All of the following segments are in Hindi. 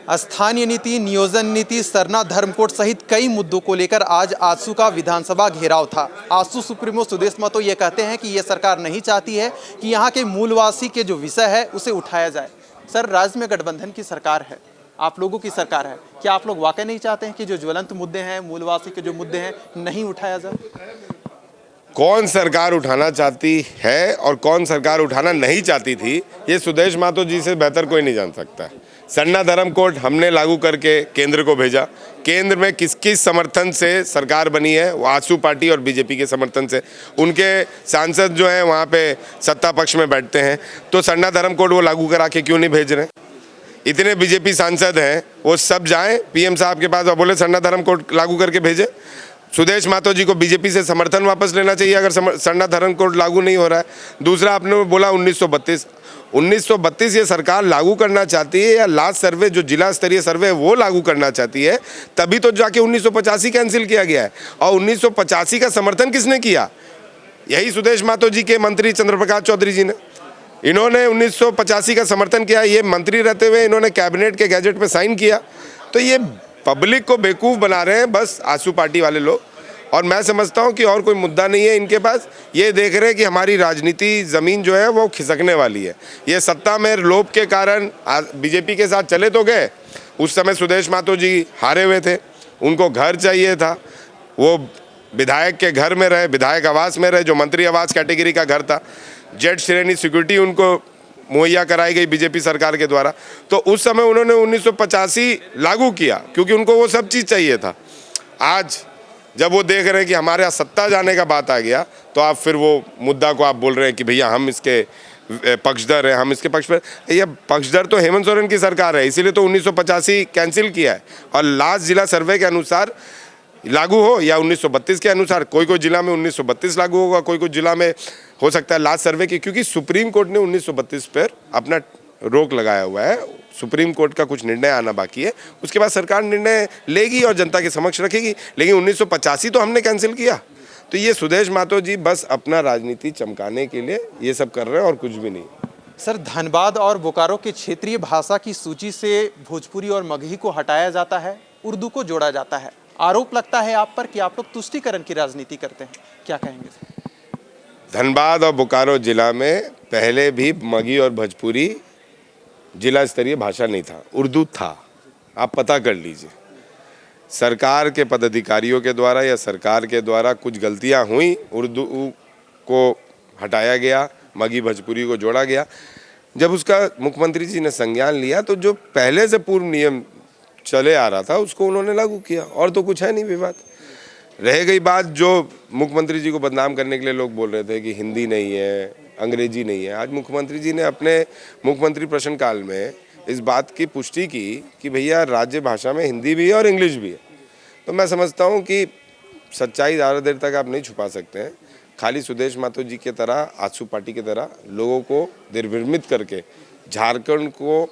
स्थानीय नीति, नियोजन नीति, सरना धर्म कोड सहित कई मुद्दों को लेकर आज आजसू का विधानसभा घेराव था। आजसू सुप्रीमो सुदेश महतो ये कहते हैं कि ये सरकार नहीं चाहती है कि यहाँ के मूलवासी के जो विषय है उसे उठाया जाए। सर, राज्य में गठबंधन की सरकार है, आप लोगों की सरकार है, क्या आप लोग वाकई नहीं चाहते हैं कि जो ज्वलंत मुद्दे हैं, मूलवासी के जो मुद्दे हैं, नहीं उठाया जाए? कौन सरकार उठाना चाहती है और कौन सरकार उठाना नहीं चाहती थी, ये सुदेश महतो जी से बेहतर कोई नहीं जान सकता है। सरना धर्म कोड हमने लागू करके केंद्र को भेजा। केंद्र में किस किस समर्थन से सरकार बनी है? वो आजसू पार्टी और बीजेपी के समर्थन से। उनके सांसद जो हैं वहाँ पे सत्ता पक्ष में बैठते हैं, तो सरना धर्म कोड वो लागू करा के क्यों नहीं भेज रहे? इतने बीजेपी सांसद हैं, वो सब जाएं पीएम साहब के पास और बोले सरना धर्म कोड लागू करके भेजे। सुदेश महतो जी को बीजेपी से समर्थन वापस लेना चाहिए अगर सरना धर्म कोड लागू नहीं हो रहा है। दूसरा, आपने बोला 1932 ये सरकार लागू करना चाहती है या लास्ट सर्वे जो जिला स्तरीय सर्वे है वो लागू करना चाहती है, तभी तो जाके 1985 कैंसिल किया गया है। और 1985 का समर्थन किसने किया? यही सुदेश महतो जी के मंत्री चंद्रप्रकाश चौधरी जी ने। इन्होंने 1985 का समर्थन किया। ये मंत्री रहते हुए इन्होंने कैबिनेट के गैजेट पे साइन किया। तो ये पब्लिक को बेवकूफ़ बना रहे हैं बस आजसू पार्टी वाले लोग। और मैं समझता हूं कि और कोई मुद्दा नहीं है इनके पास। ये देख रहे हैं कि हमारी राजनीति ज़मीन जो है वो खिसकने वाली है। ये सत्ता में लोभ के कारण बीजेपी के साथ चले तो गए। उस समय सुदेश महतो जी हारे हुए थे, उनको घर चाहिए था, वो विधायक के घर में रहे, विधायक आवास में रहे जो मंत्री आवास कैटेगरी का घर था। जेड श्रेणी सिक्योरिटी उनको मुहैया कराई गई बीजेपी सरकार के द्वारा। तो उस समय उन्होंने 1985 लागू किया क्योंकि उनको वो सब चीज़ चाहिए था। आज जब वो देख रहे हैं कि हमारे यहाँ सत्ता जाने का बात आ गया, तो आप फिर वो मुद्दा को आप बोल रहे हैं कि भैया हम इसके पक्षधर हैं, हम इसके पक्ष पर। ये पक्षधर तो हेमंत सोरेन की सरकार है, इसीलिए तो 1985 कैंसिल किया है। और लास्ट जिला सर्वे के अनुसार लागू हो या 1932 के अनुसार, कोई कोई जिला में 1932 लागू होगा, कोई कोई जिला में हो सकता है लास्ट सर्वे की, क्योंकि सुप्रीम कोर्ट ने 1932 पर अपना रोक लगाया हुआ है। सुप्रीम कोर्ट का कुछ निर्णय आना बाकी है, उसके बाद सरकार निर्णय लेगी और जनता के समक्ष रखेगी। लेकिन 1985 तो हमने कैंसिल किया। तो ये सुदेश महतो जी बस अपना राजनीति चमकाने के लिए ये सब कर रहे हैं और कुछ भी नहीं। सर, धनबाद और बोकारो के क्षेत्रीय भाषा की सूची से भोजपुरी और मगही को हटाया जाता है, उर्दू को जोड़ा जाता है। आरोप लगता है आप पर कि आप लोग तुष्टीकरण की राजनीति करते हैं, क्या कहेंगे? धनबाद और बोकारो जिला में पहले भी मगही और भोजपुरी जिला स्तरीय भाषा नहीं था, उर्दू था। आप पता कर लीजिए। सरकार के पदाधिकारियों के द्वारा या सरकार के द्वारा कुछ गलतियां हुई, उर्दू को हटाया गया, मगही भोजपुरी को जोड़ा गया। जब उसका मुख्यमंत्री जी ने संज्ञान लिया तो जो पहले से पूर्व नियम चले आ रहा था उसको उन्होंने लागू किया, और तो कुछ है नहीं विवाद। रह गई बात जो मुख्यमंत्री जी को बदनाम करने के लिए लोग बोल रहे थे कि हिंदी नहीं है, अंग्रेजी नहीं है। आज मुख्यमंत्री जी ने अपने मुख्यमंत्री प्रश्नकाल में इस बात की पुष्टि की कि भैया राज्य भाषा में हिंदी भी है और इंग्लिश भी है। तो मैं समझता हूँ कि सच्चाई ज़्यादा देर तक आप नहीं छुपा सकते हैं। खाली सुदेश महतो जी की तरह, आजसू पार्टी की तरह लोगों को निर्भ्रमित करके झारखंड को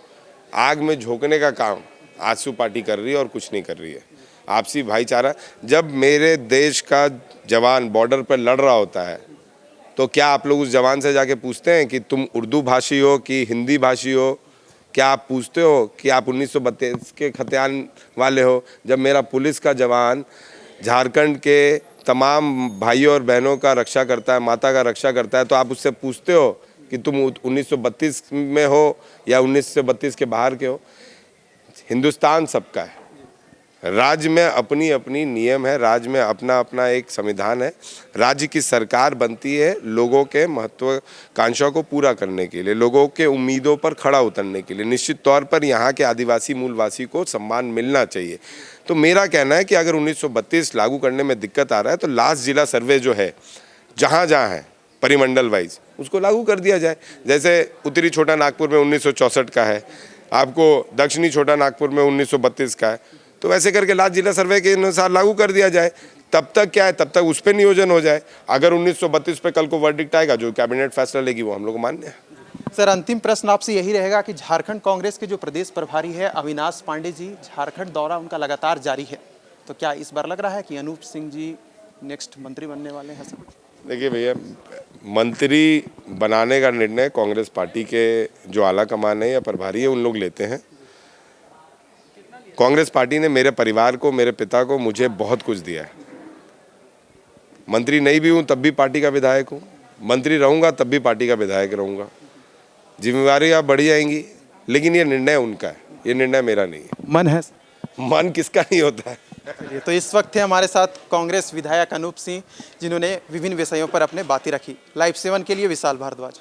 आग में झोंकने का काम आजसू पार्टी कर रही है और कुछ नहीं कर रही है। आपसी भाईचारा, जब मेरे देश का जवान बॉर्डर पर लड़ रहा होता है तो क्या आप लोग उस जवान से जाके पूछते हैं कि तुम उर्दू भाषी हो कि हिंदी भाषी हो? क्या आप पूछते हो कि आप 1932 के खतियान वाले हो? जब मेरा पुलिस का जवान झारखंड के तमाम भाइयों और बहनों का रक्षा करता है, माता का रक्षा करता है, तो आप उससे पूछते हो कि तुम 1932 में हो या 1932 के बाहर के हो? हिंदुस्तान सबका है। राज्य में अपनी अपनी नियम है, राज्य में अपना अपना एक संविधान है। राज्य की सरकार बनती है लोगों के महत्वाकांक्षा को पूरा करने के लिए, लोगों के उम्मीदों पर खड़ा उतरने के लिए। निश्चित तौर पर यहाँ के आदिवासी मूलवासी को सम्मान मिलना चाहिए। तो मेरा कहना है कि अगर 1932 लागू करने में दिक्कत आ रहा है तो लास्ट जिला सर्वे जो है जहाँ जहाँ है परिमंडल वाइज उसको लागू कर दिया जाए। जैसे उत्तरी छोटा नागपुर में 1964 का है, आपको दक्षिणी छोटा नागपुर में 1932 का है, तो वैसे करके लास्ट जिला सर्वे के अनुसार लागू कर दिया जाए। तब तक क्या है, तब तक उस पर नियोजन हो जाए। अगर 1932 पे कल को वर्डिक्ट आएगा, जो कैबिनेट फैसला लेगी वो हम लोग को मान्य है। सर, अंतिम प्रश्न आपसे यही रहेगा कि झारखंड कांग्रेस के जो प्रदेश प्रभारी है अविनाश पांडे जी, झारखंड दौरा उनका लगातार जारी है, तो क्या इस बार लग रहा है कि अनूप सिंह जी नेक्स्ट मंत्री बनने वाले हैं? सर देखिए भैया, मंत्री बनाने का निर्णय कांग्रेस पार्टी के जो आला कमान है या प्रभारी है उन लोग लेते हैं। कांग्रेस पार्टी ने मेरे परिवार को, मेरे पिता को, मुझे बहुत कुछ दिया है। मंत्री नहीं भी हूँ तब भी पार्टी का विधायक हूँ, मंत्री रहूँगा तब भी पार्टी का विधायक रहूँगा। जिम्मेवारियाँ बढ़ जाएंगी, लेकिन ये निर्णय उनका है, ये निर्णय मेरा नहीं है। मन है। मन किसका नहीं होता है। चलिए, तो इस वक्त थे हमारे साथ कांग्रेस विधायक अनूप सिंह, जिन्होंने विभिन्न विषयों पर अपने बातें रखी। लाइव 7 के लिए विशाल भारद्वाज।